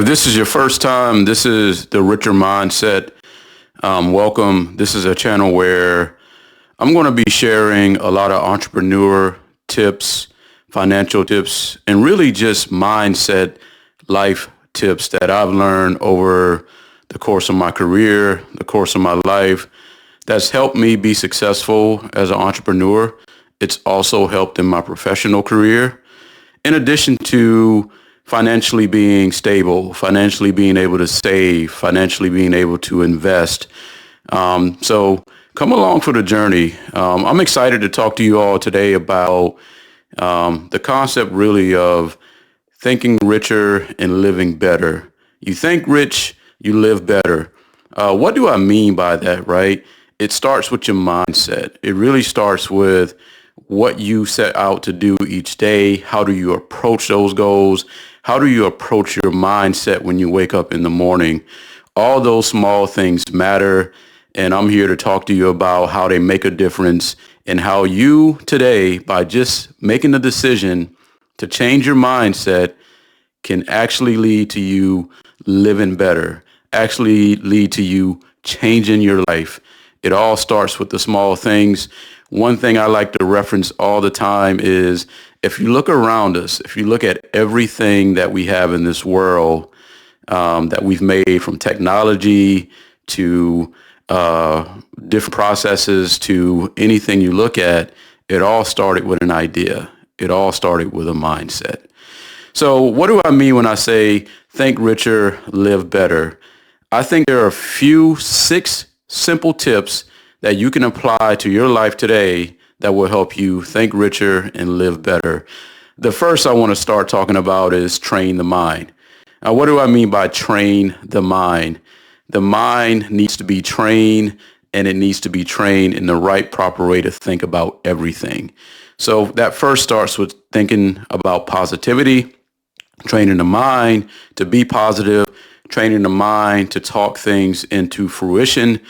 this is your first time, this is the Richer Mindset. Welcome. This is a channel where I'm going to be sharing a lot of entrepreneur tips, financial tips, and really just mindset life tips that I've learned over the course of my career, the course of my life, that's helped me be successful as an entrepreneur. It's also helped in my professional career, in addition to financially being stable, financially being able to save, financially being able to invest. So come along for the journey. I'm excited to talk to you all today about the concept really of thinking richer and living better. You think rich, you live better. What do I mean by that, right? It starts with your mindset. It really starts with what you set out to do each day. How do you approach those goals? How do you approach your mindset when you wake up in the morning? All those small things matter. And I'm here to talk to you about how they make a difference and how you today, by just making the decision to change your mindset, can actually lead to you living better, actually lead to you changing your life. It all starts with the small things. One thing I like to reference all the time is if you look around us, if you look at everything that we have in this world that we've made, from technology to different processes to anything you look at, it all started with an idea. It all started with a mindset. So what do I mean when I say think richer, live better? I think there are six simple tips that you can apply to your life today that will help you think richer and live better. The first I want to start talking about is train the mind. Now, what do I mean by train the mind? The mind needs to be trained, and it needs to be trained in the right, proper way to think about everything. So that first starts with thinking about positivity, training the mind to be positive, training the mind to talk things into fruition.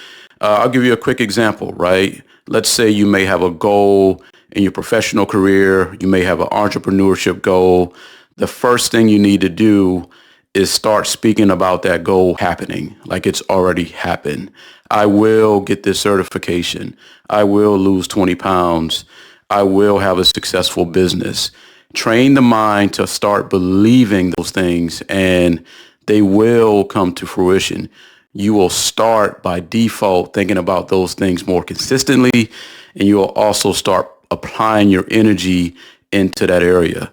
I'll give you a quick example, right? Let's say you may have a goal in your professional career. You may have an entrepreneurship goal. The first thing you need to do is start speaking about that goal happening like it's already happened. I will get this certification. I will lose 20 pounds. I will have a successful business. Train the mind to start believing those things, and they will come to fruition. You will start by default thinking about those things more consistently, and you will also start applying your energy into that area.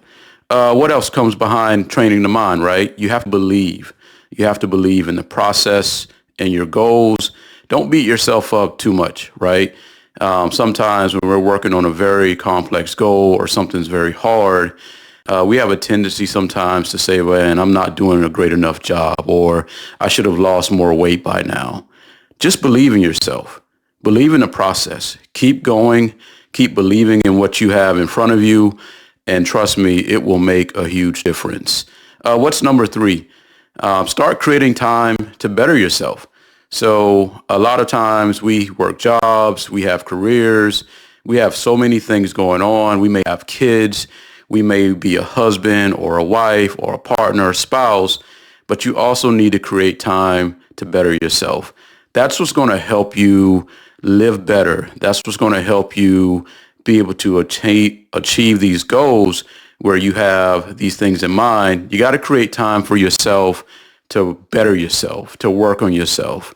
What else comes behind training the mind, right? You have to believe. You have to believe in the process and your goals. Don't beat yourself up too much, right? Sometimes when we're working on a very complex goal or something's very hard, we have a tendency sometimes to say, well, I'm not doing a great enough job, or I should have lost more weight by now. Just believe in yourself. Believe in the process. Keep going. Keep believing in what you have in front of you. And trust me, it will make a huge difference. What's number three? Start creating time to better yourself. So a lot of times we work jobs, we have careers, we have so many things going on. We may have kids. We may be a husband or a wife or a partner or spouse, but you also need to create time to better yourself. That's what's going to help you live better. That's what's going to help you be able to achieve these goals where you have these things in mind. You got to create time for yourself to better yourself, to work on yourself,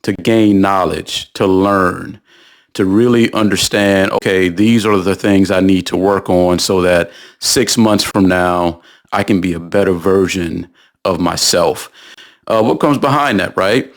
to gain knowledge, to learn, to really understand, okay, these are the things I need to work on so that 6 months from now, I can be a better version of myself. What comes behind that, right?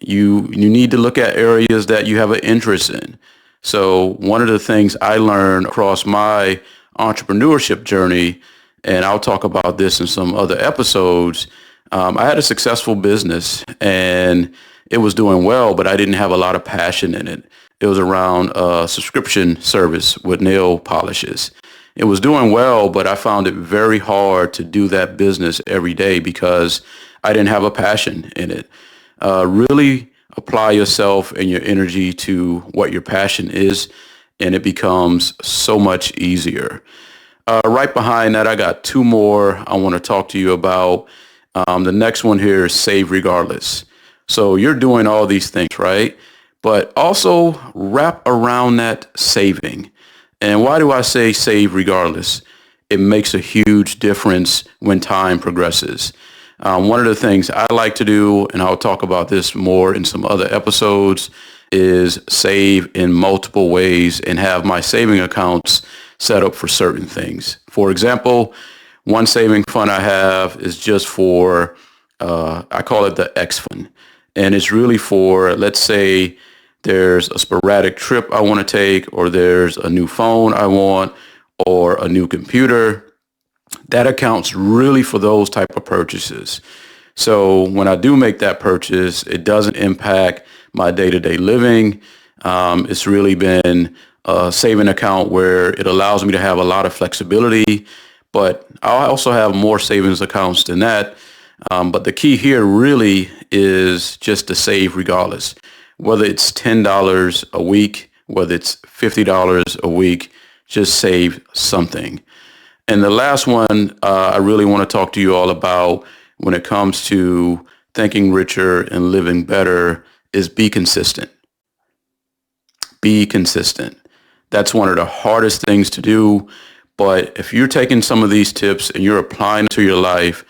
You need to look at areas that you have an interest in. So one of the things I learned across my entrepreneurship journey, and I'll talk about this in some other episodes, I had a successful business and it was doing well, but I didn't have a lot of passion in it. It was around a subscription service with nail polishes. It was doing well, but I found it very hard to do that business every day because I didn't have a passion in it. Really apply yourself and your energy to what your passion is, and it becomes so much easier. Right behind that, I got two more I want to talk to you about. The next one here is save regardless. So you're doing all these things, right? But also wrap around that saving. And why do I say save regardless? It makes a huge difference when time progresses. One of the things I like to do, and I'll talk about this more in some other episodes, is save in multiple ways and have my saving accounts set up for certain things. For example, one saving fund I have is just for, I call it the X fund. And it's really for, let's say there's a sporadic trip I want to take, or there's a new phone I want, or a new computer. That account's really for those type of purchases. So when I do make that purchase, it doesn't impact my day-to-day living. It's really been a saving account where it allows me to have a lot of flexibility, but I also have more savings accounts than that. But the key here really is just to save regardless, whether it's $10 a week, whether it's $50 a week, just save something. And the last one I really want to talk to you all about when it comes to thinking richer and living better is be consistent. Be consistent. That's one of the hardest things to do. But if you're taking some of these tips and you're applying to your life,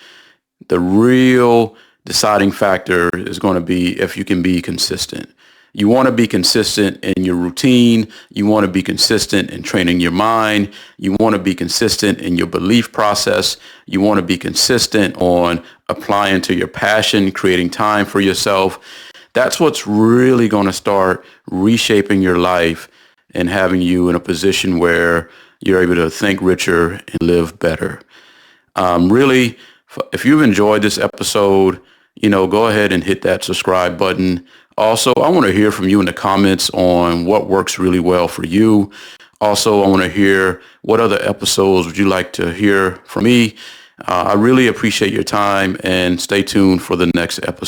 the real deciding factor is going to be if you can be consistent. You want to be consistent in your routine. You want to be consistent in training your mind. You want to be consistent in your belief process. You want to be consistent on applying to your passion, creating time for yourself. That's what's really going to start reshaping your life and having you in a position where you're able to think richer and live better. Really, if you've enjoyed this episode, go ahead and hit that subscribe button. Also, I want to hear from you in the comments on what works really well for you. Also, I want to hear what other episodes would you like to hear from me. I really appreciate your time, and stay tuned for the next episode.